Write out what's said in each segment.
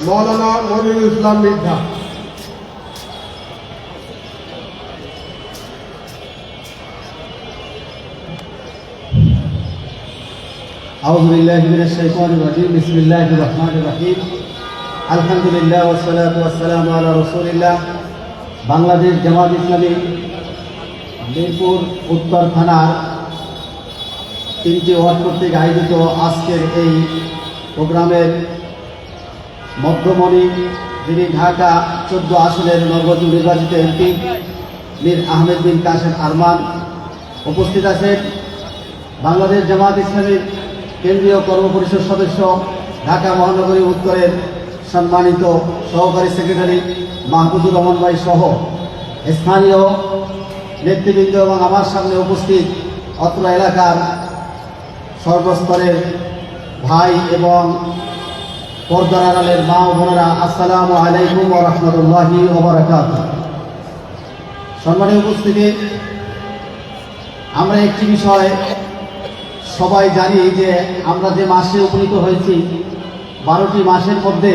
মৌলানা মনিরুল ইসলাম মির্জা। أعوذ بالله من الشيطان الرجيم بسم الله الرحمن الرحيم الحمد لله والصلاة والسلام على رسول الله বাংলাদেশ জামাত ইসলামী মিরপুর উত্তর থানার 3টি ওয়ার্ড কর্তৃক আয়োজিত আজকের এই প্রোগ্রামের মধ্যমণি যিনি ঢাকা 14 আসনের নবনির্বাচিত এমপি মীর আহমেদ বিন কাশেম আরমান, উপস্থিত আছেন বাংলাদেশ জামাত ইসলামীর কেন্দ্রীয় কর্মপরিষদ সদস্য ঢাকা মহানগরী উত্তরের সম্মানিত সহকারী সেক্রেটারি মাহমুদুর রহমান ভাই সহ স্থানীয় নেতৃবৃন্দ এবং আমার সামনে উপস্থিত অত্র এলাকার সর্বস্তরের ভাই এবং পর্দার আড়ালের মা ও বোনেরা, আসসালামু আলাইকুম ওয়া রাহমাতুল্লাহি ওয়া বারাকাতুহু। সম্মানীয় উপস্থিতি, আমরা একটি বিষয় সবাই জানি যে আমরা যে মাসে উপনীত হয়েছি 12টি মাসের মধ্যে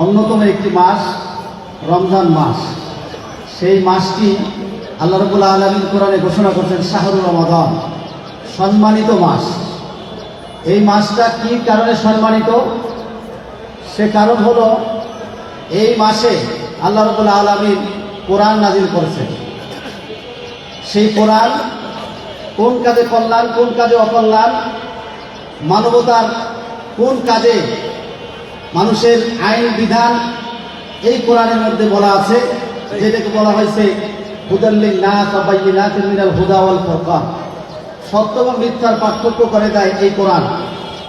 অন্যতম একটি মাস রমজান মাস। সেই মাসটি আল্লাহ রাব্বুল আলামিন কোরআনে ঘোষণা করছেন শাহরুর রমাদান, সম্মানিত মাস। এই মাসটা কি কারণে সম্মানিত? সে কারণ হলো এই মাসে আল্লাহ রাব্বুল আলামিন কোরআন নাজিল করেছেন। সেই কোরআন কোন কাজে কল্যাণ, কোন কাজে অকল্যাণ, মানবতার কোন কাজে মানুষের আইন বিধান এই কোরআনের মধ্যে বলা আছে, যেটাকে বলা হয়েছে হুদাল লিন-নাস ওয়া বাইয়িনাতিন মিনাল হুদা ওয়াল ফুরকান। সত্য এবং মিথ্যার পার্থক্য করে দেয় এই কোরআন,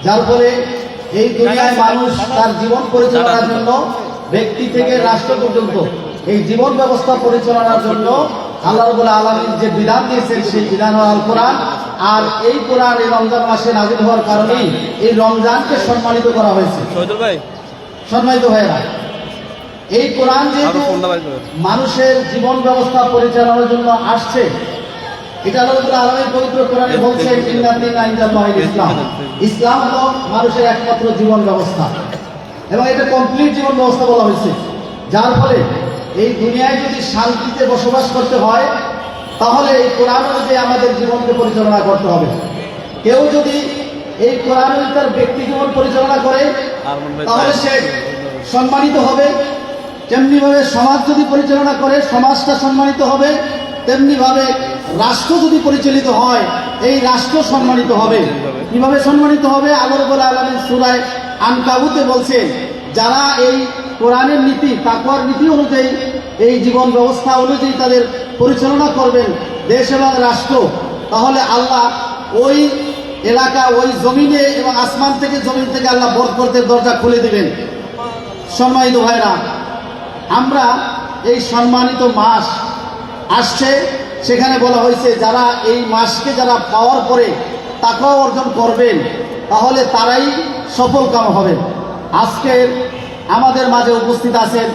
যার ফলে এই দুনিয়ায় মানুষ তার জীবন পরিচালনার জন্য, ব্যক্তি থেকে রাষ্ট্র পর্যন্ত এই জীবন ব্যবস্থা পরিচালনার জন্য আল্লাহ রাব্বুল আলামিন যে বিধান দিয়েছেন সেই বিধান হল কোরআন। আর এই কোরআন এই রমজান মাসে নাযিল হওয়ার কারণেই এই রমজানকে সম্মানিত করা হয়েছে। সম্মানিত ভাইয়েরা, এই কোরআন যেহেতু মানুষের জীবন ব্যবস্থা পরিচালনার জন্য আসছে, এটা আল্লাহ রাব্বুল আলামিন পবিত্র কোরআনে বলছেন ইন্না দীনা ইনদাল্লাহিল ইসলাম। ইসলাম হলো মানুষের একমাত্র জীবন ব্যবস্থা এবং এটা কমপ্লিট জীবন ব্যবস্থা বলা হয়েছে। যার ফলে এই দুনিয়ায় যদি শান্তিতে বসবাস করতে হয় তাহলে এই কোরআন অনুযায়ী আমাদের জীবনকে পরিচালনা করতে হবে। কেউ যদি এই কোরআন অনুযায়ী তার ব্যক্তি জীবন পরিচালনা করে তাহলে সে সম্মানিত হবে। তেমনিভাবে সমাজ যদি পরিচালনা করে সমাজটা সম্মানিত হবে। তেমনিভাবে রাষ্ট্র যদি পরিচালিত হয় এই রাষ্ট্র সম্মানিত হবে। কিভাবে সম্মানিত হবে? আল্লাহ রাব্বুল আলামিন সূরা আনকাবুতে বলছেন, যারা এই কোরআনের নীতি, তাকওয়ার নীতি অনুযায়ী এই জীবন ব্যবস্থা অনুযায়ী তাদের পরিচালনা করবেন দেশ এবং রাষ্ট্র, তাহলে আল্লাহ ওই এলাকা, ওই জমিনে এবং আসমান থেকে জমিন থেকে আল্লাহ বরকতের দরজা খুলে দিবেন। সম্মানিত ভাইরা, আমরা এই সম্মানিত মাস আসছে, সেখানে বলা হয়েছে যারা এই মাসকে যারা পাওয়ার পরে তাকওয়া অর্জন করবেন তাহলে তারাই সফল কাম হবেন। আজকে আমাদের মাঝে উপস্থিত আছেন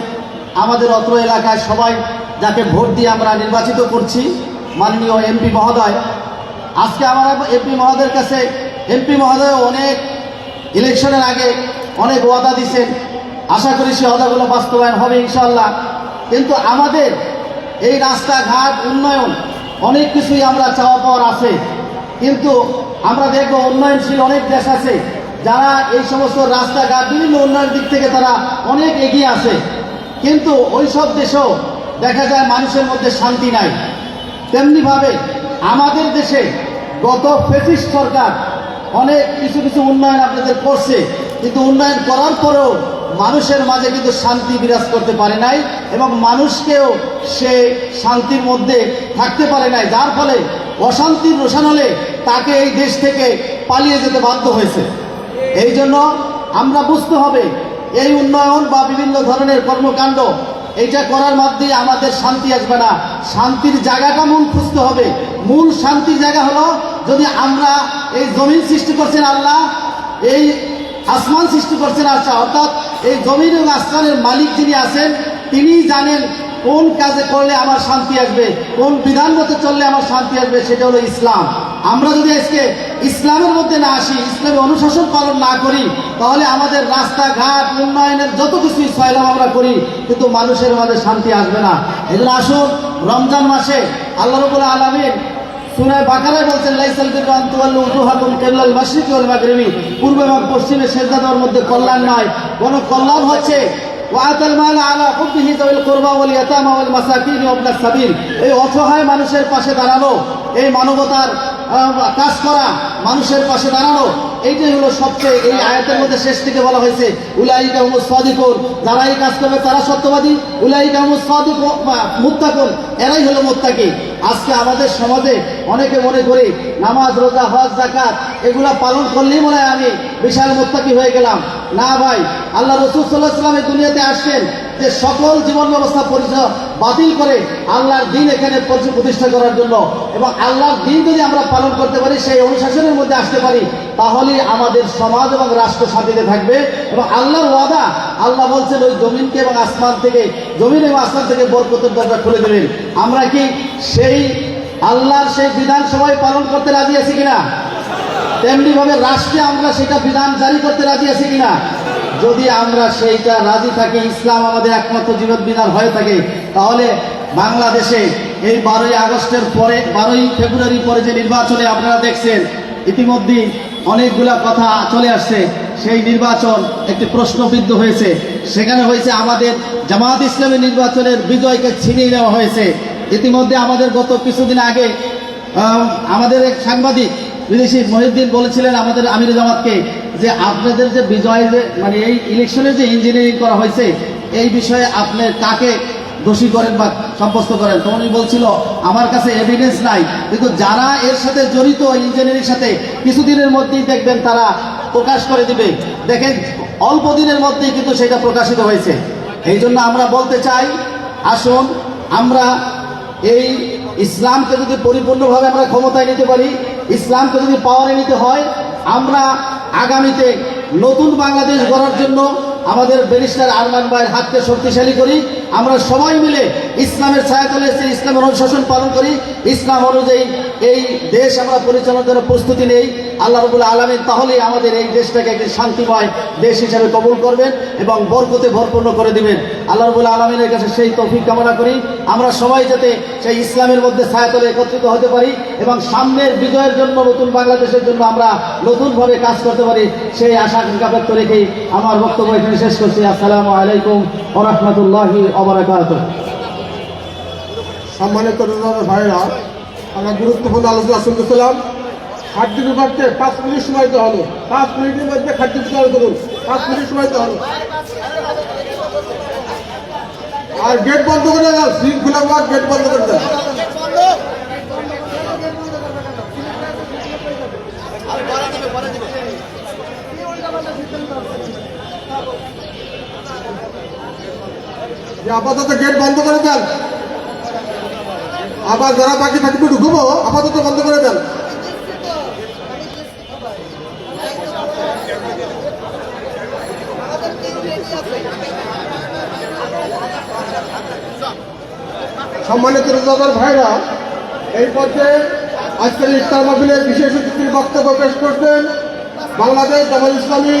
আমাদের অত্র এলাকায় সবাই যাকে ভোট দিয়ে আমরা নির্বাচিত করছি, মাননীয় এমপি মহোদয়। আজকে আমরা এমপি মহোদয়ের কাছে, এমপি মহোদয় অনেক ইলেকশনের আগে অনেক ওয়াদা দিয়েছেন, আশা করি সে ওয়াদাগুলো বাস্তবায়ন হবে ইনশাআল্লাহ। কিন্তু আমাদের এই রাস্তাঘাট উন্নয়ন অনেক কিছুই আমরা চাওয়া পাওয়ার আছে, কিন্তু আমরা দেখব উন্নয়নশীল অনেক দেশ আছে যারা এই সমস্ত রাস্তাঘাট বিভিন্ন উন্নয়নের দিক থেকে তারা অনেক এগিয়ে আছে, কিন্তু ওই সব দেশেও দেখা যায় মানুষের মধ্যে শান্তি নাই। তেমনিভাবে আমাদের দেশে গত ফ্যাসিস্ট সরকার অনেক কিছু কিছু উন্নয়ন আপনাদের করছে, কিন্তু উন্নয়ন করার পরেও মানুষের মাঝে কিন্তু শান্তি বিরাজ করতে পারে নাই এবং মানুষকেও সে শান্তির মধ্যে থাকতে পারে নাই, যার ফলে অশান্তির রোশানলে তাকে এই দেশ থেকে পালিয়ে যেতে বাধ্য হয়েছে। এই জন্য আমরা বুঝতে হবে এই উন্নয়ন বা বিভিন্ন ধরনের কর্মকাণ্ড এইটা করার মাধ্যমে আমাদের শান্তি আসবে না। শান্তির জায়গাটা মূল খুঁজতে হবে। মূল শান্তির জায়গা হলো, যদি আমরা এই জমিন সৃষ্টি করছেন আল্লাহ, এই আসমান সৃষ্টি করছেন আচ্ছা, অর্থাৎ এই জমিন এবং আসমানের মালিক যিনি আছেন তিনিই জানেন কোন কাজে করলে আমার শান্তি আসবে, কোন বিধান মতো চললে আমার শান্তি আসবে, সেটা হলো ইসলাম। আমরা যদি আজকে ইসলামের মধ্যে না আসি, ইসলামের অনুশাসন পালন না করি, তাহলে আমাদের রাস্তাঘাট উন্নয়নের যত কিছুই সয়লাভ আমরা করি, কিন্তু মানুষের মাঝে শান্তি আসবে না। এই জন্য আসুন, রমজান মাসে আল্লাহ রাব্বুল আলামিন সূরা বাকারায় বলছেন, লাইসাল বিররু আন তুওয়াল্লু উজুহাকুম কিবলাল মাশরিকি ওয়াল মাগরিবি, পূর্ব এবং পশ্চিমে সিজদা দেওয়ার মধ্যে কল্যাণ নয়, বরং কল্যাণ হচ্ছে ওয়াতাল মাল আলা হুব্বিহি যাওয়াল কুরবা ওয়াল ইয়াতামা ওয়াল মাসাকিন ওয়া ইবনাস সাবিল, এই অসহায় মানুষের পাশে দাঁড়ানো, এই মানবতার কাজ করা, মানুষের পাশে দাঁড়ানো, এইটাই হলো সবচেয়ে, এই আয়াতের মধ্যে শেষ থেকে বলা হয়েছে উলাইকা হুমুস সাদিকুন, যারা এই কাজ করবে তারা সত্যবাদী, উলাইকা হুমুস সাদিকুন মুত্তাকুন, এরাই হলো মুত্তাকি। আজকে আমাদের সমাজে অনেকে মনে করে নামাজ, রোজা, হজ, যাকাত এগুলা পালন করলেই মনে হয় আমি বিশাল মুত্তাকি হয়ে গেলাম। না ভাই, আল্লাহ রাসূল সাল্লাল্লাহু আলাইহি ওয়াসাল্লাম এই দুনিয়াতে আসছেন যে সকল জীবন ব্যবস্থা বাতিল করে আল্লাহর দ্বীন এখানে প্রতিষ্ঠা করার জন্য, এবং আল্লাহর দ্বীন যদি আমরা পালন করতে পারি, সেই অনুশাসনের মধ্যে আসতে পারি, তাহলে আমাদের সমাজ এবং রাষ্ট্র শান্তিতে থাকবে। এবং আল্লাহর ওয়াদা, আল্লাহ বলছেন ওই জমিনকে এবং আসমান থেকে, জমিন এবং আসমান থেকে বরকতের দরজা খুলে দেবেন। আমরা কি সেই আল্লাহর সেই বিধান সবাই পালন করতে রাজি আছি কিনা? তেমনি ভাবে রাষ্ট্রে আমরা সেটা বিধান জারি করতে রাজি আছি কিনা? যদি আমরা সেইটা রাজি থাকি, ইসলাম আমাদের একমাত্র জীবন বিধান হয়ে থাকে, তাহলে বাংলাদেশে এই 12ই আগস্টের পরে, 12ই ফেব্রুয়ারি পরে যে নির্বাচনে আপনারা দেখছেন, ইতিমধ্যে অনেকগুলা কথা চলে আসছে। সেই নির্বাচন একটি প্রশ্নবিদ্ধ হয়েছে, সেখানে হয়েছে আমাদের জামাত ইসলামী নির্বাচনের বিজয়কে ছিনিয়ে নেওয়া হয়েছে। ইতিমধ্যে আমাদের গত কিছুদিন আগে আমাদের এক সাংবাদিক বিদেশি মহিউদ্দিন বলেছিলেন আমাদের আমির জামাতকে যে আপনাদের যে বিজয়, যে মানে এই ইলেকশনে যে ইঞ্জিনিয়ারিং করা হয়েছে, এই বিষয়ে আপনি কাকে দোষী করেন বা সাব্যস্ত করেন? তখন উনি বলছিল আমার কাছে এভিডেন্স নাই, কিন্তু যারা এর সাথে জড়িত ইঞ্জিনিয়ারিং সাথে, কিছুদিনের মধ্যেই দেখবেন তারা প্রকাশ করে দিবে। দেখেন, অল্প দিনের মধ্যেই কিন্তু সেটা প্রকাশিত হয়েছে। এই জন্য আমরা বলতে চাই, আসুন আমরা এই ইসলামকে যদি পরিপূর্ণভাবে আমরা ক্ষমতায় নিতে পারি, ইসলামকে যদি পাওয়ারে নিতে হয়, আমরা আগামীতে নতুন বাংলাদেশ গড়ার জন্য আমাদের ব্যারিস্টার আরমান ভাইয়ের হাতকে শক্তিশালী করি। আমরা সবাই মিলে ইসলামের ছায়াতলে এসে ইসলামের অনুশাসন পালন করি, ইসলাম অনুযায়ী এই দেশ আমরা পরিচালনার জন্য প্রস্তুতি নেই। আল্লাহ রাব্বুল আলামিন তাহলেই আমাদের এই দেশটাকে একটি শান্তিময় দেশ হিসেবে কবুল করবেন এবং বরকতে ভরপূর্ণ করে দিবেন। আল্লাহ রাব্বুল আলামিনের কাছে সেই তৌফিক কামনা করি, আমরা সবাই যাতে সেই ইসলামের মধ্যে ছায়াতলে একত্রিত হতে পারি এবং সামনের বিজয়ের জন্য, নতুন বাংলাদেশের জন্য আমরা নতুনভাবে কাজ করতে পারি, সেই আশা আকাঙ্ক্ষা ব্যক্ত রেখেই আমার বক্তব্য এখানে শেষ করছি। আসসালামু আলাইকুম ওয়া রাহমাতুল্লাহি ওয়া বারাকাতুহু। সম্মানিত ভাইরা, আমরা গুরুত্বপূর্ণ আলোচনা শুনতেছিলাম। খাদ্য বিভাগকে 5 মিনিট সময় দিতে হলো, 5 মিনিটের মধ্যে খাদ্য বিচার করুন, 5 মিনিট সময় দিতে হলো। আর গেট বন্ধ করে দেন, শৃঙ্খলা বিভাগ গেট বন্ধ করে দেন। আপাতত গেট বন্ধ করে দেন, আবার যারা বাকি থাকবে ঢুকবো, আপাতত বন্ধ করে দেন। সম্মানিত রোজাদার ভাইরা, এই পর্যায়ে আজকের ইফতার মাহফিলে বিশেষ অতিথির বক্তব্য পেশ করবেন বাংলাদেশ জামাত ইসলামী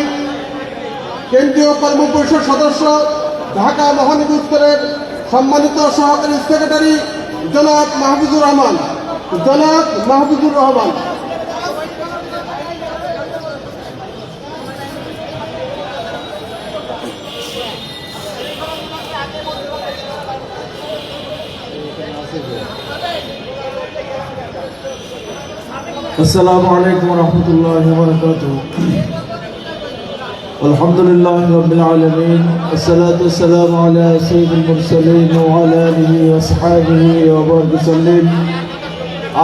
কেন্দ্রীয় কর্ম পরিষদ সদস্য, ঢাকা মহানগর উত্তরের সম্মানিত সহকারী সেক্রেটারি জনাব মাহফুজুর রহমান। জনাব মাহফুজুর রহমান। السلام عليكم ورحمة الله وبركاته. الحمد لله رب العالمين، والصلاة والسلام على سيد المرسلين وعلى آله وأصحابه وبارك وسلم.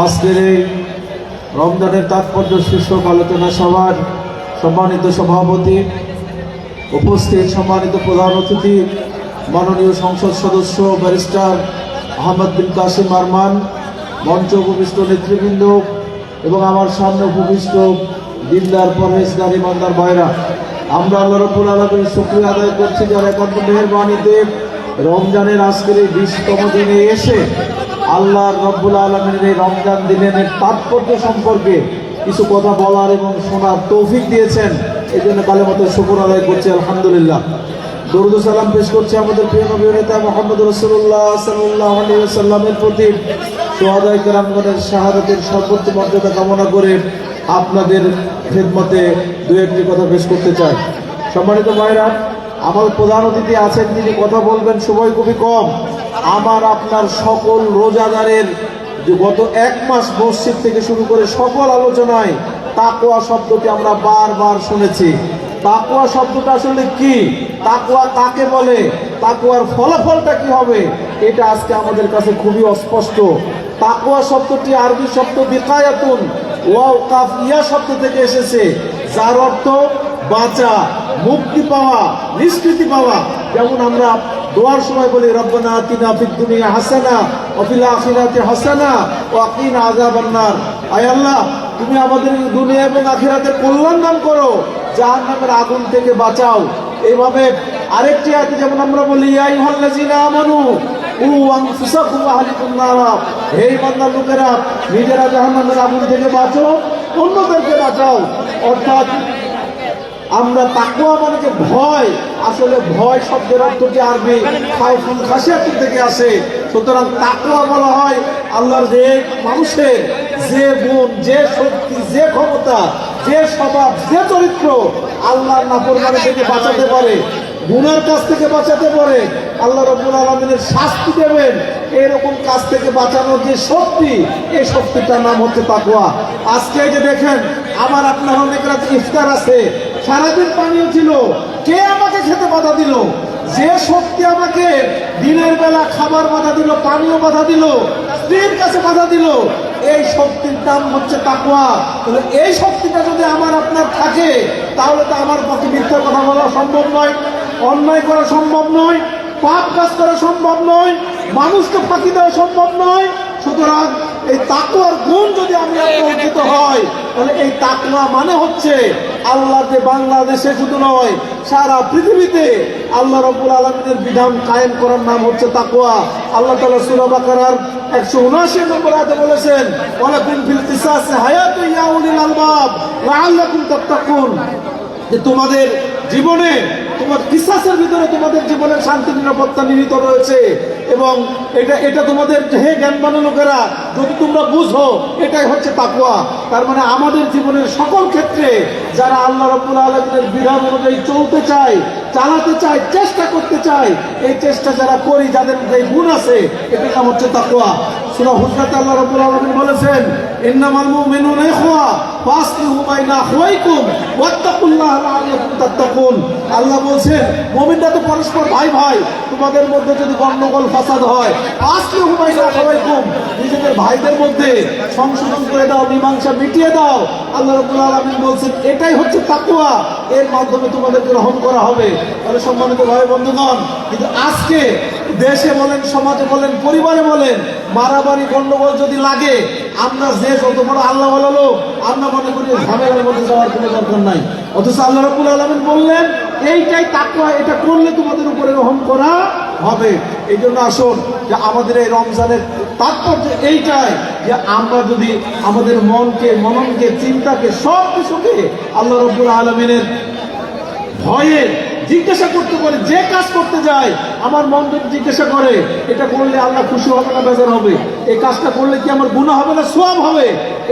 আজকের এই রমজানের তাৎপর্য শীর্ষক আলোচনা সভার সম্মানিত সভাপতি, উপস্থিত সম্মানিত প্রধান অতিথি, মাননীয় সংসদ সদস্য ব্যারিস্টার আহমদ বিন কাসিম আরমান, মঞ্চ উপবিষ্ট নেতৃবৃন্দ এবং আমার সামনে উপবিষ্ট দিনদার পরহেজগার ইমানদার ভাইরা, আমরা আল্লাহ রাব্বুল আলামিনের শুকরিয়া আদায় করছি যার একান্ত মেহেরবানিতে রমজানের আজকের এই 20তম দিনে এসে আল্লাহ রাব্বুল আলামিনের এই রমজান দিনের তাৎপর্য সম্পর্কে কিছু কথা বলার এবং শোনার তৌফিক দিয়েছেন। এই জন্য কালেমাতে শুকর আদায় করছি আলহামদুলিল্লাহ। দরুদ ও সালাম পেশ করছি আমাদের প্রিয় নবী নেতা মুহাম্মদ রাসূলুল্লাহ সাল্লাল্লাহু আলাইহি ওয়াসাল্লামের প্রতি। শুহাদায়ে কেরামগণের শাহাদাতের সর্বোচ্চ মর্যাদা কামনা করে আপনাদের খেদমতে দু একটি কথা পেশ করতে চাই। সম্মানিত ভাইরা, আমার প্রধান অতিথি আছেন, তিনি কথা বলবেন, সময় খুবই কম। আমার আপনার সকল রোজাদারের যে গত এক মাস মসজিদ থেকে শুরু করে সকল আলোচনায় তাকওয়া শব্দটি আমরা বারবার শুনেছি। তাকওয়া শব্দটা আসলে কি, তাকওয়া কাকে বলে, তাকওয়ার ফলাফলটা কি হবে, এটা আজকে আমাদের কাছে খুবই অস্পষ্ট। তাকওয়া শব্দটি আরবি শব্দ বিকায়াতুন ওয়াও কাফ ইয়া শব্দ থেকে এসেছে, যার অর্থ বাঁচা, মুক্তি পাওয়া, নিষ্কৃতি পাওয়া। যেমন আমরা দোয়ার সময় বলি রব্বানা আতিনা ফিদ দুনিয়া হাসানা ওয়া ফিল আখিরাতি হাসানা ওয়া কিনা আযাবান নার। আয় আল্লাহ, তুমি আমাদের দুনিয়া এবং আখিরাতে কল্যাণ দান করো, জাহান্নামের আগুন থেকে বাঁচাও। এইভাবে আরেকটি আয়াতে যেমন আমরা বলি ইয়া আইয়ুহাল্লাযিনা আমানু উ আনফুসাকুম ওয়া আহলিকুম নারা, হে ইমানদার লোকেরা, নিজেরা জাহান্নামের আগুন থেকে বাঁচো, অন্যদেরকে বাঁচাও। অর্থাৎ আমরা তাকওয়া মানে যে ভয়, আসলে ভয় শব্দের অর্থটি আরবি খাউফুল খাশিয়াত থেকে আসে। সুতরাং তাকওয়া বলা হয় আল্লাহর যে মানুষের যে গুণ, যে শক্তি, যে ক্ষমতা, যে স্বভাব, যে চরিত্র আল্লাহর নাফরমানি থেকে বাঁচাতে পারে, গুনার কাছ থেকে বাঁচাতে পারে, আল্লাহ রাব্বুল আলামিনের শাস্তি দেবেন, এরকম কাজ থেকে বাঁচানোর যে শক্তি, এই শক্তিটার নাম হচ্ছে তাকওয়া। আজকে যে দেখেন আমার আপনার অনেক রাত ইফতার আছে, সারাদিন পানীয় ছিল, কে আমাকে খেতে বাধা দিল? যে শক্তি আমাকে দিনের বেলা খাবার বাধা দিল, পানীয় বাধা দিল, স্ত্রীর কাছে বাধা দিল, এই শক্তির নাম হচ্ছে তাকওয়া। তাহলে এই শক্তিটা যদি আমার আপনার থাকে, তাহলে তো আমার পক্ষে মিথ্যা কথা বলা সম্ভব নয়, অন্যায় করা সম্ভব নয়, পাপ কাজ করা সম্ভব নয়, মানুষকে ফাঁকি দেওয়া সম্ভব নয়। সুতরাং এই তাকওয়ার গুণ যদি আমি অর্জিত হয়, তাহলে এই তাকওয়া মানে হচ্ছে আল্লাহ যে বাংলাদেশে শুধু নয় সারা পৃথিবীতে আল্লাহ রাব্বুল আলামিনের বিধান কায়েম করার নাম হচ্ছে তাকওয়া। আল্লাহ তাআলা সূরা বাকারার 179 নম্বর আয়াতে বলেছেন ওয়ালাকুম ফিল কিসাসি হায়াতুন ইয়া উলিল আলবাব লাআল্লাকুম তাত্তাকুন, যে তোমাদের জীবনে, তোমার কিসাসের ভিতরে তোমাদের জীবনের শান্তি নিরাপত্তা নিহিত রয়েছে, এবং এটা তোমাদের, হে জ্ঞানবান লোকেরা, যদি তোমরা বুঝো, এটাই হচ্ছে তাকওয়া। তার মানে আমাদের জীবনের সকল ক্ষেত্রে যারা আল্লাহ রাব্বুল আলামিনের বিধান অনুযায়ী চলতে চায়, চালাতে চায়, চেষ্টা করতে চায়, এই চেষ্টা যারা করি, যাদের যে গুণ আছে, এটার নাম হচ্ছে তাকওয়া। সূরা হুজরাতে আল্লাহ রাব্বুল আলামিন বলেছেন ইন্নামাল মুমিনুনা ইখওয়া ফাসলিহু বাইনা আখওয়াইকুম ওয়াত্তাকুল্লাহা লাআল্লাকুম তাত্তাকুন। আল্লাহ বলছেন মুমিনরা তো পরস্পর ভাই ভাই, তোমাদের মধ্যে যদি গন্ডগোল ফাসাদ হয়, ফাসলিহু বাইনা আখওয়াইকুম, নিজেদের ভাইদের মধ্যে সংশোধন করে দাও, মীমাংসা মিটিয়ে দাও। আল্লাহ রাব্বুল আলামিন বলছেন এটাই হচ্ছে তাকওয়া, এর মাধ্যমে তোমাদেরকে রহম করা হবে। তাহলে সম্মানিত ভাই বন্ধুগণ, কিন্তু আজকে দেশে বলেন, সমাজে বলেন, পরিবারে বলেন, মারামারি গন্ডগোল যদি লাগে, আমরা যে যত বড় আল্লাহ ওয়ালা লোক, আমরা মনে করি ঝামেলার মধ্যে যাওয়ার কোনো দরকার নাই। অথচ আল্লাহ রাব্বুল আলামিন বললেন এইটাই তাকওয়া, এটা করলে তোমাদের উপরে রহম করা হবে। এই জন্য আসুন যে আমাদের এই রমজানের তাৎপর্য এইটাই, যে আমরা যদি আমাদের মনকে, মননকে, চিন্তাকে, সব কিছুকে আল্লাহ রাব্বুল আলামিনের ভয়ে জিজ্ঞাসা করতে পারে, যে কাজ করতে যায় আমার মন যদি জিজ্ঞাসা করে এটা করলে আল্লাহ খুশি হবে না বেজার হবে, এই কাজটা করলে কি আমার গুনাহ হবে না সওয়াব হবে,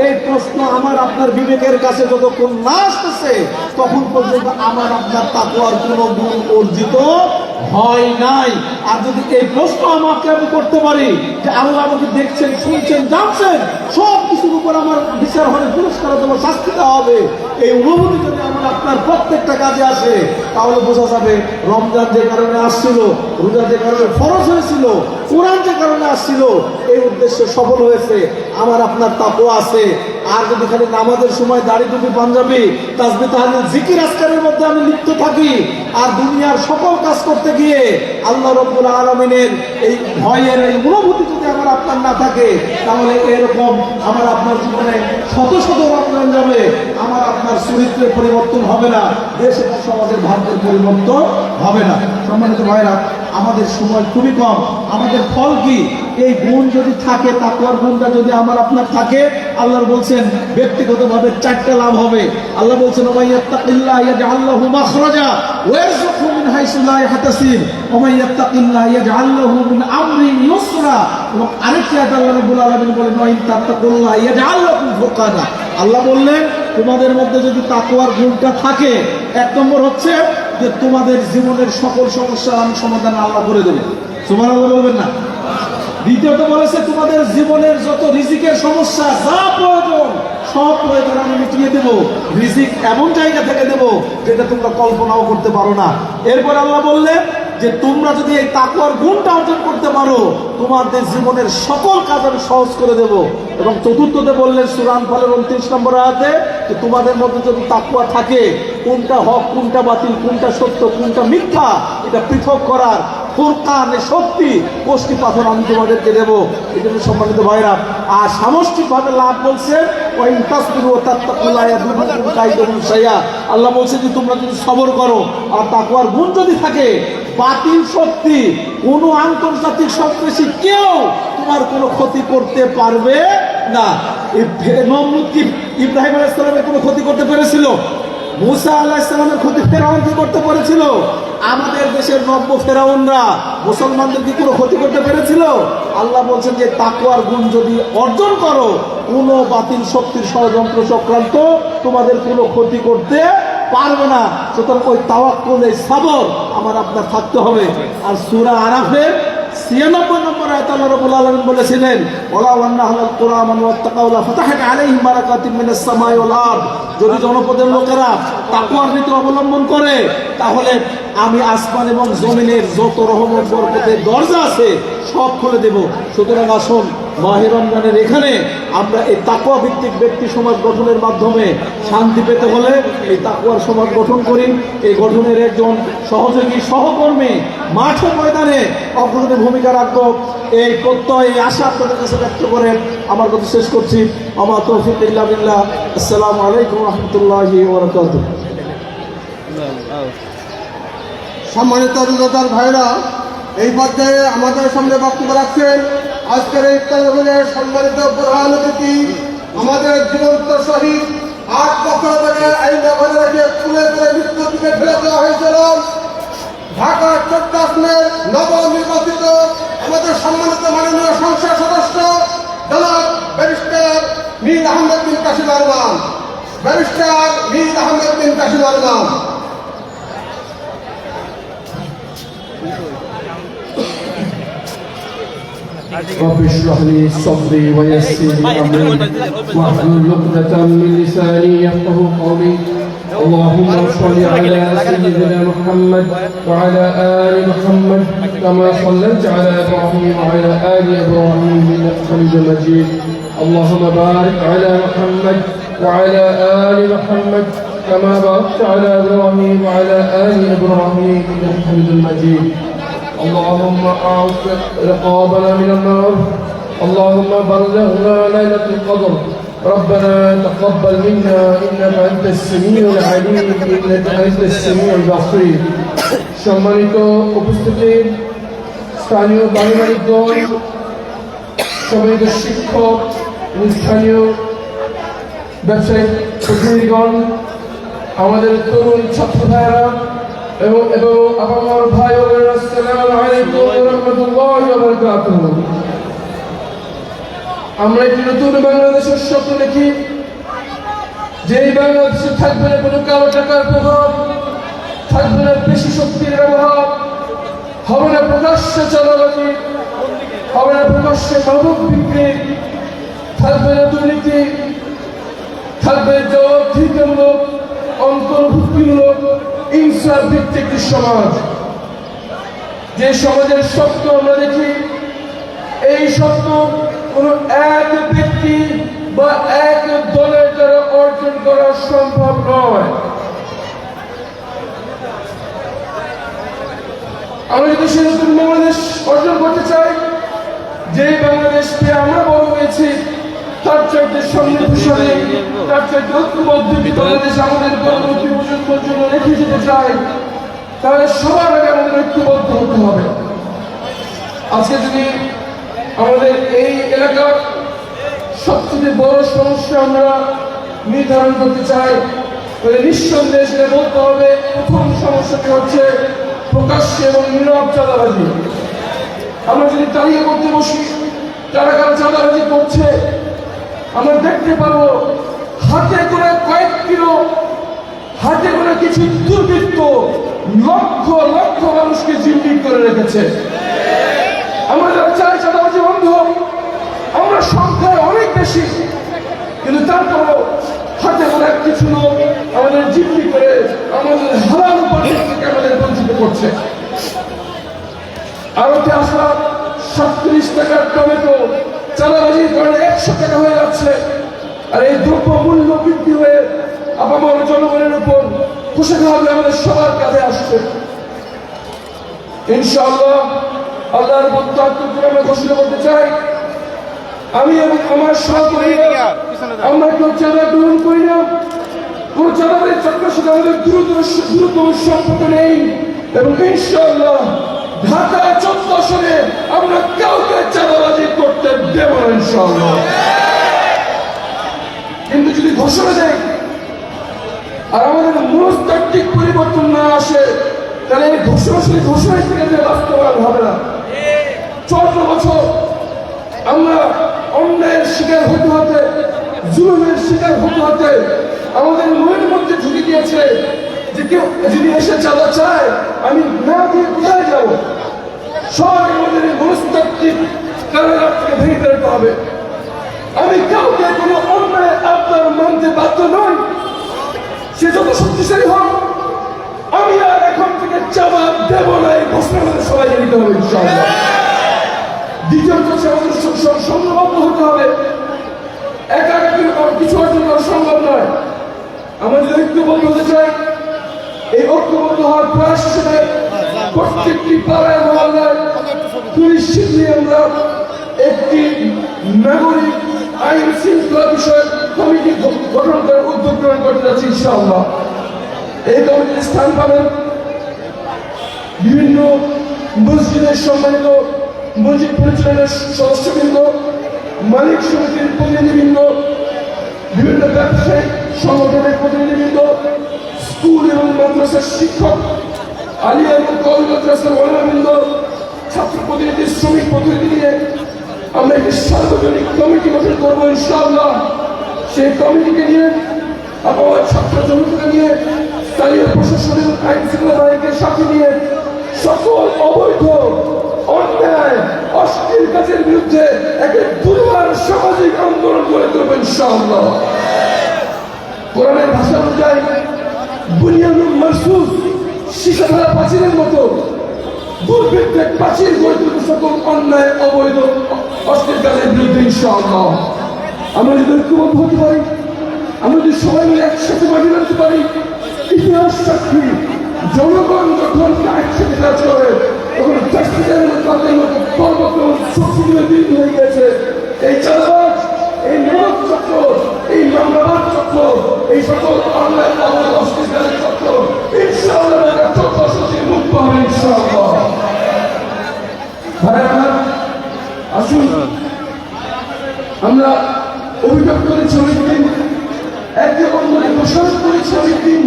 এই প্রশ্ন আমার আপনার বিবেকের কাছে যতক্ষণ না আসতেছে, তখন পর্যন্ত আমার আপনার তাকওয়ার কোনো গুণ অর্জিত হয় নাই। আর যদি এই প্রশ্ন আমাকে আমি করতে পারি যে আল্লাহ আমাকে দেখছেন, শুনছেন, জানছেন, সব কিছুর উপর আমার বিচার হবে, পুরস্কার দেওয়া, শাস্তি দেওয়া হবে, এই অনুভূতি যদি আমার আপনার প্রত্যেকটা কাজে আসে, তাহলে বোঝা যাবে রমজান যে কারণে আসছিল, রোজা যে কারণে ফরজ হয়েছিল, কোরআন যে কারণে আসছিল, এই উদ্দেশ্য সফল হয়েছে, আমার আপনার তাকওয়া আছে। আর যদি খালি নামাজের সময় দাড়ি টুপি পাঞ্জাবি তাসবিহ তাহলিল জিকির আজকারের মধ্যে আমি লিপ্ত থাকি, আর দুনিয়ার সকল কাজ করতে গিয়ে আল্লাহ রাব্বুল আলামিনের এই ভয়ের এই অনুভূতি যদি আমার আপনার না থাকে, তাহলে এরকম আমার আপনার জীবনে শত শত রমজান যাবে, আমার আপনার চরিত্রের পরিবর্তন হবে না, দেশ এবং সমাজের ভাগ্যের পরিবর্তন হবে না। সম্মানিত ভাইরা, আমাদের সময় খুবই কম। আমাদের ফল কি? এই গুণ যদি থাকে, তাকওয়ার গুণটা যদি আমার আপনার থাকে, আল্লাহ বলছেন ব্যক্তিগতভাবে 4টা লাভ হবে। আল্লাহ বলছেন ওয়াইয়াত্তাকিল্লাহ ইয়াজআল লাহু মাখরাজা ওয়া ইয়ারযুকহু মিন হাইসু লা ইয়াহতাসিব ওয়া মান ইয়াত্তাকিল্লাহ ইয়াজআল লাহু মিন আমরি ইউসরা। এবং আরেকটি আয়াত আল্লাহ রাব্বুল আলামিন বলেন ওয়া ইন তাত্তাকুল্লাহ ইয়াজআল লাকুম ফুরকানা। আল্লাহ বললেন তোমাদের মধ্যে যদি তাকওয়ার গুণটা থাকে, 1 নম্বর হচ্ছে যে তোমাদের জীবনের সকল সমস্যার আমি সমাধান আল্লাহ করে দেব। সুবহানাল্লাহ বলবেন না? দ্বিতীয়ত বলেছে তোমাদের জীবনের যত রিজিকের সমস্যা, যা প্রয়োজন সব প্রয়োজন আমি মিটিয়ে দেব। রিজিক এমন জায়গা থেকে দেব যেটা তোমরা কল্পনাও করতে পারো না। এরপর আল্লাহ বললেন যে তোমরা যদি এই তাকওয়ার গুণটা অর্জন করতে পারো, তোমাদের জীবনের সকল কাজ আমি সহজ করে দেব। এবং চতুর্থতে বললেন সূরা আনফালের 29 নম্বর আয়াতে যে তোমাদের মধ্যে যদি তাকওয়া থাকে, কোনটা হক কোনটা বাতিল, কোনটা সত্য কোনটা মিথ্যা, এটা পৃথক করার ফুরকানে শক্তি, কোষ্ঠী পাথর আমি তোমাদেরকে দেব। এই জন্য সম্মানিত ভাইরা, আর সামষ্টিকভাবে লাভ বলছে ওয়াইন তাসবিরু ওয়া তাত্তাকুল্লাহ ইয়াদুরকুম কাইদুহুম শাইআ। আল্লাহ বলছে যে তোমরা যদি সবর করো আর তাকওয়ার গুণ যদি থাকে, বাতিল শক্তি, কোনো আন্তর্জাতিক সন্ত্রাসী কেউ তোমার কোনো ক্ষতি করতে পারবে না। নমরুদ কি ইব্রাহিম আলাইহিস সালামের কোনো ক্ষতি করতে পেরেছিল? মুসা আলাইহিস সালামের ক্ষতি ফেরাউন কি করতে পেরেছিল? আমাদের দেশের নব্য ফেরাউনরা মুসলমানদের কি কোনো ক্ষতি করতে পেরেছিল? আল্লাহ বলছেন যে তাকওয়ার গুণ যদি অর্জন করো, কোনো বাতিল শক্তির ষড়যন্ত্র চক্রান্ত তোমাদের কোনো ক্ষতি করতে পারবে না। সুতরাং ওই তাওয়াক্কুল, এই সবর আমার আপনার থাকতে হবে। আর সূরা আরাফের 96 নম্বর আয়াত আল্লাহ রাব্বুল আলামিন বলেছিলেন ওয়ালা ওয়ান্না আহলাল কুরআ আমানু ওয়াত্তাকাউ লা ফাতাহনা আলাইহিম বারাকাতিম মিনাস সামাই ওয়াল আরদ। যদি জনপদের লোকেরা তাকওয়ার নীতি অবলম্বন করে, তাহলে আমি আসমান এবং জমিনের যত রহমত বরকতের দরজা আছে সব খুলে দেব। সুতরাং আসুন মাহে রমজানের এখানে আমরা এই তাকওয়া ভিত্তিক ব্যক্তি সমাজ গঠনের মাধ্যমে শান্তি পেতে হলে এই তাকওয়ার সমাজ গঠন করি। এই গঠনের একজন সহযোগী সহকর্মী মাঠে ময়দানে অগ্রণী ভূমিকা রাখবো, এই প্রত্যয়, এই আশা আপনাদের কাছে ব্যক্ত করে আমার কথা শেষ করছি। আমার তৌফিক ইল্লা বিল্লাহ। আসসালামু আলাইকুম ওয়া রাহমাতুল্লাহি ওয়া বারাকাতুহু। সম্মানিত রোজাদার ভাইরা, এই পর্যায়ে আমাদের সামনে বক্তব্য রাখছেন আজকের এই ইফতার মাহফিলের সম্মানিত প্রধান অতিথি, আমাদের জীবন্ত শহীদ, 8 বছর ধরে এই নগরীকে তুলে তুলে মৃত্যুর দিকে ফেলে দেওয়া হয়েছিল, ঢাকার 14 আসনের নবনির্বাচিত আমাদের সম্মানিত মাননীয় সংসদ সদস্য জনাব ব্যারিস্টার মীর আহমেদ বিন কাসিম আরমান। ব্যারিস্টার মীর আহমেদ বিন কাসিম আরমান। رب اشرح لي صدري ويسر لي امري واحلل عقدة من لساني يفقهوا قولي. اللهم صل على سيدنا محمد وعلى ال محمد كما صليت على ابراهيم وعلى ال ابراهيم انك حميد مجيد. اللهم بارك على محمد وعلى ال محمد كما باركت على ابراهيم وعلى ال ابراهيم انك حميد مجيد. اللهم اعتق رقابنا من النار. اللهم بلغنا ليلة القدر. ربنا تقبل منا انك انت السميع العليم انك انت السميع البصير. সম্মানিত উপস্থিতি, স্থানীয় পারিবারিক দল, সম্মানিত শিক্ষক, স্থানীয় ব্যবসায়িক প্রতিনিধিগণ, আমাদের তরুণ ছাত্র ভাইয়েরা এবং আমার ভাই ও বোনেরা, আসসালামু আলাইকুম ওয়া রাহমাতুল্লাহি ওয়া বারাকাতুহু। আমরা একটি নতুন বাংলাদেশের স্বপ্ন দেখি, যেই বাংলাদেশে থাকবে না কোনো কালো টাকার প্রভাব, থাকবে না বেশি শক্তির ব্যবহার, হবে না প্রকাশ্যে চাঁদাবাজি, হবে না প্রকাশ্যে মাদক বিক্রি, থাকবে না দুর্নীতি, থাকবে জবাবদিহিতামূলক, অন্তর্ভুক্তিমূলক, ইনসাফ ভিত্তিক একটি সমাজ। যে সমাজের স্বপ্ন আমরা দেখি, এই স্বপ্ন কোন এক ব্যক্তি বা এক দলের দ্বারা অর্জন করা সম্ভব নয়। আমরা যদি সে নতুন বাংলাদেশ অর্জন করতে চাই, যে বাংলাদেশ পেয়ে আমরা বড় হয়েছি, তার চাইতে সমৃদ্ধশালী, তার চাইতে ঐক্যবদ্ধ বাংলাদেশ আমাদের পরবর্তী প্রজন্মের জন্য রেখে যেতে চাই, তাহলে সবার আগে আমাদের ঐক্যবদ্ধ হতে হবে। আজকে যদি আমাদের এই এলাকার সবচেয়ে বড় সমস্যা আমরা নির্ধারণ করতে চাই, তাহলে নিঃসন্দেহে সেটা বলতে হবে প্রথম সমস্যাটি হচ্ছে প্রকাশ্যে এবং নীরব চাঁদাবাজি। আমরা যদি তালিকা করতে বসি কারা কারা চাঁদাবাজি করছে, আমরা দেখতে পাবো হাতে করে কয়েক কিলো, হাতে করে কিছু দুর্বৃত্ত লক্ষ লক্ষ মানুষকে জিম্মি করে রেখেছে। আমরা যারা চাই চাঁদাবাজি বন্ধ, আমরা সংখ্যায় অনেক বেশি, কিন্তু তারপরও হাতে করে কিছু লোক আমাদের জিম্মি করে আমাদের হারাম উপার্জন থেকে আমাদের বঞ্চিত করছে। আড়তে আসা 37 টাকার টমেটো চাঁদাবাজির কারণে 100 টাকা হয়ে যাচ্ছে। আর এই দ্রব্য মূল্য বৃদ্ধি হয়ে আপামর জনগণের উপর খুশি খাওয়াবে আমাদের সবার কাছে আসছে। ইনশাআল্লাহ আল্লাহর প্রত্যাখ্যান করে আমরা ঘোষণা করতে চাই, আমি এবং আমার সহকর্মীরা আমরা কেউ চাঁদা গ্রহণ করি না, কোন চাঁদাবাজির চক্রের সাথে আমাদের দ্রুততম সম্পর্ক নেই, এবং ইনশাআল্লাহ ঢাকা 14 আসনে আমরা কাউকে চাঁদাবাজি করতে দেব না ইনশাআল্লাহ। কিন্তু যদি ঘোষণা দেয় আর আমাদের মনস্তাত্ত্বিক পরিবর্তন না আসে, তাহলে এই ঘোষণা থেকে যে বাস্তবায়ন হবে না। 14 বছর আমরা অন্যায়ের শিকার হতে হতে, জুলুমের শিকার হতে হতে আমাদের মনের মধ্যে ঢুকে দিয়েছে যে কেউ যদি এসে চাঁদা চায় আমি না দিয়ে কোথায় যাব। সবাই আমাদের এই মনস্তাত্ত্বিক কারাগার থেকে ভেঙে ফেলতে হবে। আমি কাউকে কোনো অন্যায় আপনার মানতে বাধ্য নই, সে যত শক্তিশালী হোক, আমি আর এখন থেকে চাঁদা দেব না, এই ঘোষণা আমাদের সবাই নিতে হবে ইনশাআল্লাহ। দ্বিতীয়ত হচ্ছে আমাদের সংঘবদ্ধ হতে হবে, একা কিছু অর্জন করা সম্ভব নয়। আমরা যদি ঐক্যবদ্ধ হতে চাই, এই ঐক্যবদ্ধ হওয়ার প্রয়াস হিসেবে প্রত্যেকটি পাড়ায় মহল্লায় পুলিশ নিয়ে আমরা একটি নাগরিক আইন শৃঙ্খলা বিষয়ক কমিটি গঠন করার উদ্যোগ গ্রহণ করতে যাচ্ছি ইনশাআল্লাহ। এই কমিটির স্থান পাবেন বিভিন্ন মসজিদের সম্মানিত মসজিদ পরিচালনার সদস্যবৃন্দ, মালিক সমিতির প্রতিনিধিবৃন্দ, বিভিন্ন ব্যবসায়িক সংগঠনের প্রতিনিধিবৃন্দ, স্কুল এবং মাদ্রাসার শিক্ষক, আলিয়া এবং কওমি মাদ্রাসার ওলামাবৃন্দ, ছাত্র প্রতিনিধি, শ্রমিক প্রতিনিধি নিয়ে আমরা একটি সার্বজনীন কমিটি গঠন করবো ইনশাআল্লাহ। সেই কমিটিকে নিয়ে আবহাওয়া ছাত্র জনতাকে নিয়ে স্থানীয় প্রশাসনের আইন শৃঙ্খলা বাহিনীকে সাথে নিয়ে সকল অবৈধ অন্যায় অশ্লীল কাজের বিরুদ্ধে এক দুর্বার সামাজিক আন্দোলন করে তুলবেন ইনশাআল্লাহ। কোরআনের ভাষা অনুযায়ী বুনিয়ানুল মারসুস সীসাধারা প্রাচীরের মতো দুর্বৃত্তের প্রাচীর গড়ে তুলবে সকল অন্যায় অবৈধ অশ্লীল কাজের বিরুদ্ধে ইনশাআল্লাহ। আমরা যদি ঐক্যবদ্ধ হতে পারি, আমরা যদি সবাই মিলে একসাথে মাঠে নামতে পারি, ইতিহাস সাক্ষী জনগণ যখন একসাথে কাজ করে তখন তাদের মতো পর্বত শক্তিগুলো দীর্ঘ হয়ে গেছে। এই চাঁদাবাজ, এই নিয়োগ চক্র, এই মামলাবাদ চক্র, এই সকল অন্যায় অশ্লীল চক্র ইনশাআল্লাহ মুক্ত হবে ইনশাআল্লাহ। আসুন আমরা অভিযোগ করেছি অনেকদিন, একে অন্যকে প্রসারিত করেছি অনেকদিন,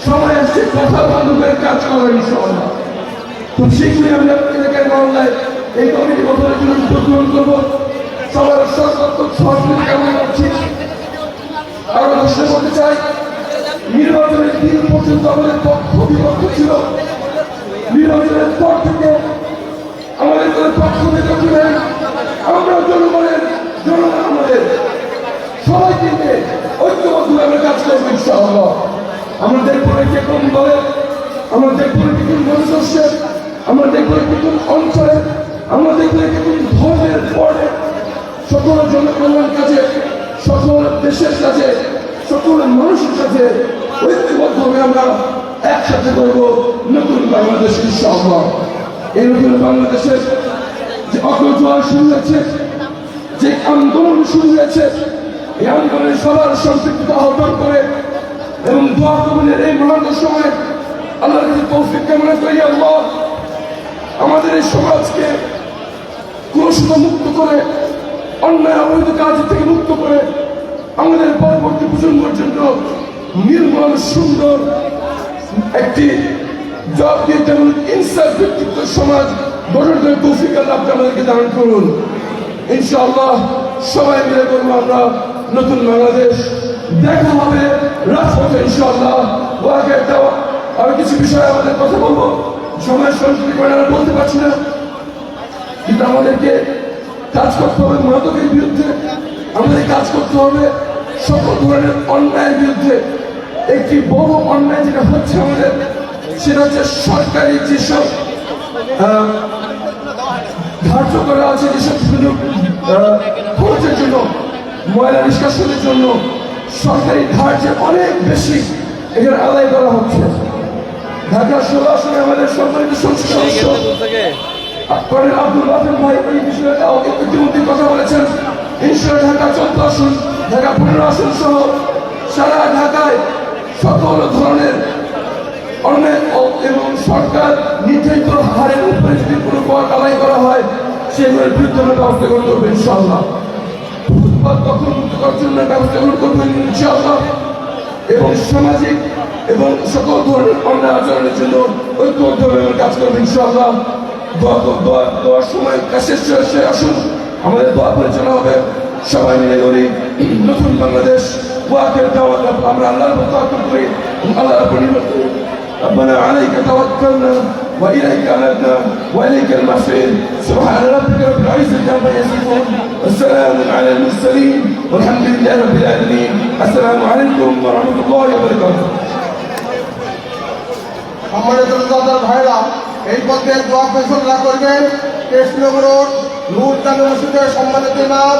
সময় আসছে কথা বান্ধবের কাজ করার ইনশাআল্লাহ। খুব শীঘ্রই আমরা এলাকার মহল্লায় এই কমিটি গঠনের জন্য উদ্যোগ গ্রহণ করবো। সবার সর্বাত্মক সহযোগিতা কামনা করছি। আরো ঘোষণা করতে চাই, নির্বাচনের দিন পর্যন্ত আমাদের পক্ষ বিপক্ষ ছিল, নির্বাচনের পর থেকে আমাদের কোনো পক্ষ বিপক্ষ নেই। আমরা জনগণ আমাদের সবাইকে নিয়ে ঐক্যবদ্ধ আমরা কাজ করবো ইনশাআল্লাহ। আমরা দেখবো কে কোন দলের, আমরা দেখবো কে কোন মনুষ্যের, আমরা দেখবো কে কোন অঞ্চলের, আমরা দেখবো কে কোন ধর্মের পরে, সকল জনগণের কাছে, সকল দেশের কাছে, সকল মানুষের কাছে ঐক্যবদ্ধ হয়ে আমরা একসাথে করবো নতুন বাংলাদেশ ইনশাআল্লাহ। এই নতুন বাংলাদেশের যে অগ্রজোয়ার শুরু হয়েছে, যে আন্দোলন শুরু হয়েছে, এই আন্দোলনের সবার সম্পৃক্ততা আহ্বান করে এবং দোয়া কবুলের এই মহান সময় আল্লাহর কাছে তৌফিক কামনা করি। আল্লাহ আমাদের এই সমাজকে কুলুষতা মুক্ত করে, অন্যায় অবৈধ কাজ থেকে মুক্ত করে আমাদের পরবর্তী প্রজন্মের জন্য নির্মল সুন্দর একটি জবাবদিহিতামূলক ইনসাফ ভিত্তিক সমাজ গঠনের তৌফিক আল্লাহ আপনি আমাদেরকে দান করুন। ইনশাআল্লাহ সবাই মিলে করবো আমরা নতুন বাংলাদেশ। দেখা হবে রাজপথে ইনশাআল্লাহ। ওয়াকে দেওয়া আমি কিছু বিষয়ে আমাদের কথা বলবো, সময় সংস্কৃতি করে আমরা বলতে পারছি না, কিন্তু আমাদেরকে কাজ করতে হবে মাদকের বিরুদ্ধে, আমাদের কাজ করতে হবে সকল ধরনের অন্যায়ের বিরুদ্ধে। একটি বড় অন্যায় যেটা হচ্ছে আমাদের, সেটা হচ্ছে সরকারি যেসব ধার্য করা আছে, যেসব বিভিন্ন খরচের জন্য, ময়লা নিষ্কাশনের জন্য সরকারি ধার্যে অনেক বেশি এখানে আদায় করা হচ্ছে। ঢাকা 16 আসনে আমাদের সম্মানিত সংসদ সদস্য কর্নেল আব্দুল বাতেন ভাই এই বিষয়ে ইতিমধ্যে কথা বলেছেন। ইনশাআল্লাহ ঢাকা 14 আসন, ঢাকা 15 আসন সহ সারা ঢাকায় সকল ধরনের অন্যায় এবং সরকার নির্ধারিত হারের উপরে যদি কোনো কর আদায় করা হয় সেগুলোর বিরুদ্ধে আমরা ব্যবস্থা গ্রহণ করবো ইনশাআল্লাহ। ফুটপাত দখল মুক্ত করার জন্য ব্যবস্থা গ্রহণ করবেন ইনশাআল্লাহ, এবং সামাজিক এবং সকল ধরনের অন্যায় আচরণের জন্য ঐক্যবদ্ধভাবে কাজ করবেন ইনশাআল্লাহ। দোয়ার সময় শেষে আসুন, আমাদের দোয়া পরিচালনা হবে, সবাই মিলে করি নতুন বাংলাদেশ। ওয়াকের দাওয়াত আমরা আল্লাহর উপর তাওয়াক্কুল করি, আল্লাহর উপর নির্ভর করি। ربنا عليك توكلنا وإليك أنبنا وإليك المصير. سبحان ربك رب العزة عما يصفون والسلام على المرسلين والحمد لله رب العالمين. السلام عليكم ورحمة الله وبركاته. সম্মানিত রোজাদার ভাইরা, এই পথে দোয়া পরিচালনা করবেন কৃষ্ণনগর নূর জামে মসজিদের সম্মানিত ইমাম